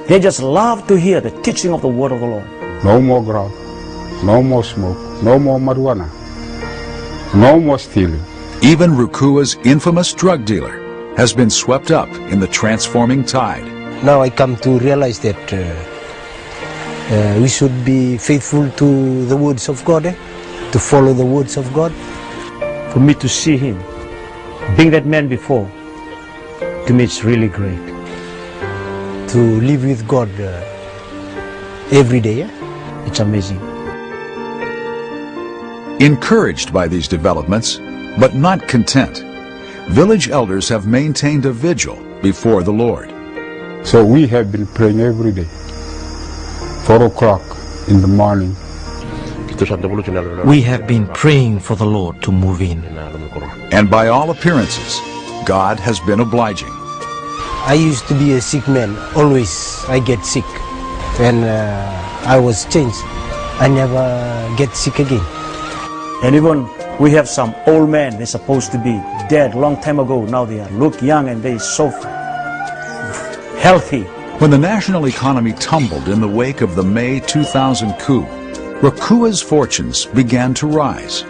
They just love to hear the teaching of the word of the Lord. No more grog, no more smoke, no more marijuana, no more stealing. Even Rukua's infamous drug dealer has been swept up in the transforming tide. Now I come to realize that we should be faithful to the words of God, to follow the words of God. For me to see him, being that man before, to me it's really great. To live with God every day, it's amazing. Encouraged by these developments, but not content, village elders have maintained a vigil before the Lord. So we have been praying every day, 4 o'clock in the morning. We have been praying for the Lord to move in. And by all appearances, God has been obliging. I used to be a sick man. Always I get sick. When I was changed, I never get sick again. And even we have some old men, they're supposed to be dead long time ago. Now they look young and they're so healthy. When the national economy tumbled in the wake of the May 2000 coup, Rukua's fortunes began to rise.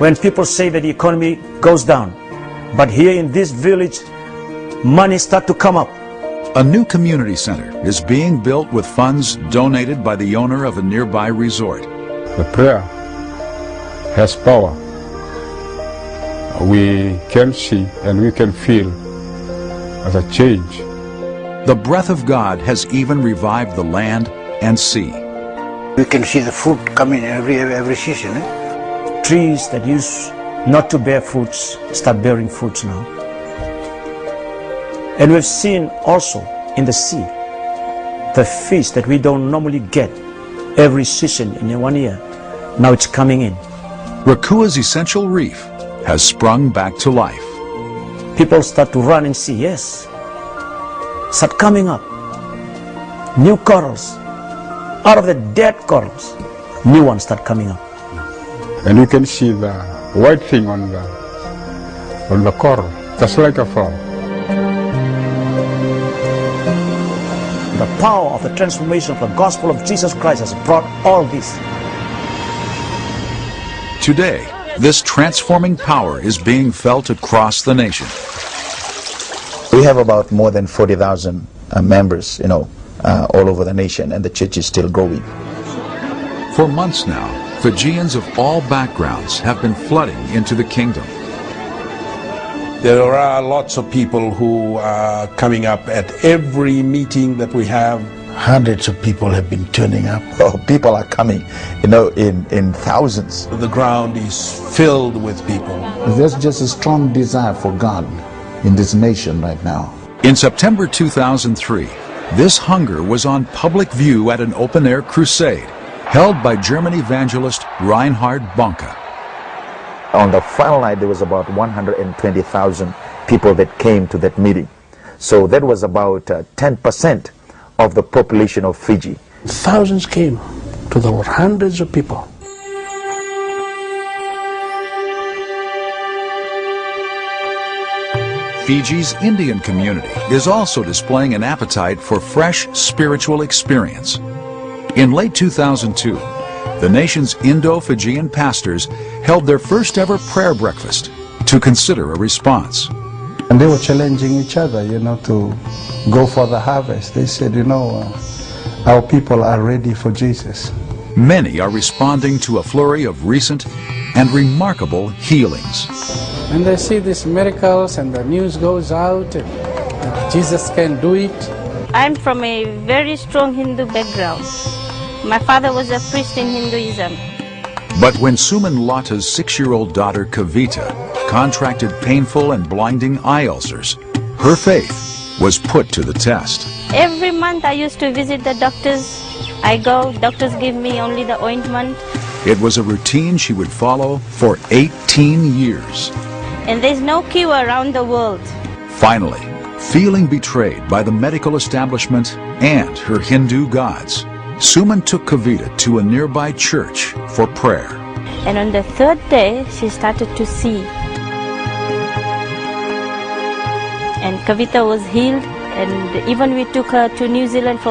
When people say that the economy goes down, but here in this village, money start to come up. A new community center is being built with funds donated by the owner of a nearby resort. The prayer has power. We can see and we can feel as a change. The breath of God has even revived the land and sea. We can see the fruit coming every season. Trees that used not to bear fruits start bearing fruits now. And we've seen also in the sea the fish that we don't normally get every season in 1 year. Now it's coming in. Rukua's essential reef has sprung back to life. People start to run and see, yes, start coming up. New corals. Out of the dead corals, new ones start coming up. And you can see the white thing on the coral, just like a flower. The power of the transformation of the gospel of Jesus Christ has brought all this. Today, this transforming power is being felt across the nation. We have about more than 40,000 members, all over the nation, and the church is still growing. For months now, Fijians of all backgrounds have been flooding into the kingdom. There are lots of people who are coming up at every meeting that we have. Hundreds of people have been turning up. Oh, people are coming, in thousands. The ground is filled with people. There's just a strong desire for God in this nation right now. In September 2003, this hunger was on public view at an open-air crusade held by German evangelist Reinhard Bonke. On the final night, there was about 120,000 people that came to that meeting. So that was about 10% of the population of Fiji. Thousands came to the Lord, hundreds of people. Fiji's Indian community is also displaying an appetite for fresh spiritual experience. In late 2002, the nation's Indo-Fijian pastors held their first ever prayer breakfast to consider a response. And they were challenging each other, to go for the harvest. They said, our people are ready for Jesus. Many are responding to a flurry of recent and remarkable healings. When they see these miracles and the news goes out that Jesus can do it. I'm from a very strong Hindu background. My father was a priest in Hinduism. But when Suman Lata's 6-year-old daughter Kavita contracted painful and blinding eye ulcers, her faith was put to the test. Every month I used to visit the doctors. I go, doctors give me only the ointment. It was a routine she would follow for 18 years. And there's no cure around the world. Finally, feeling betrayed by the medical establishment and her Hindu gods, Suman took Kavita to a nearby church for prayer. And on the 3rd day, she started to see. And Kavita was healed, and even we took her to New Zealand for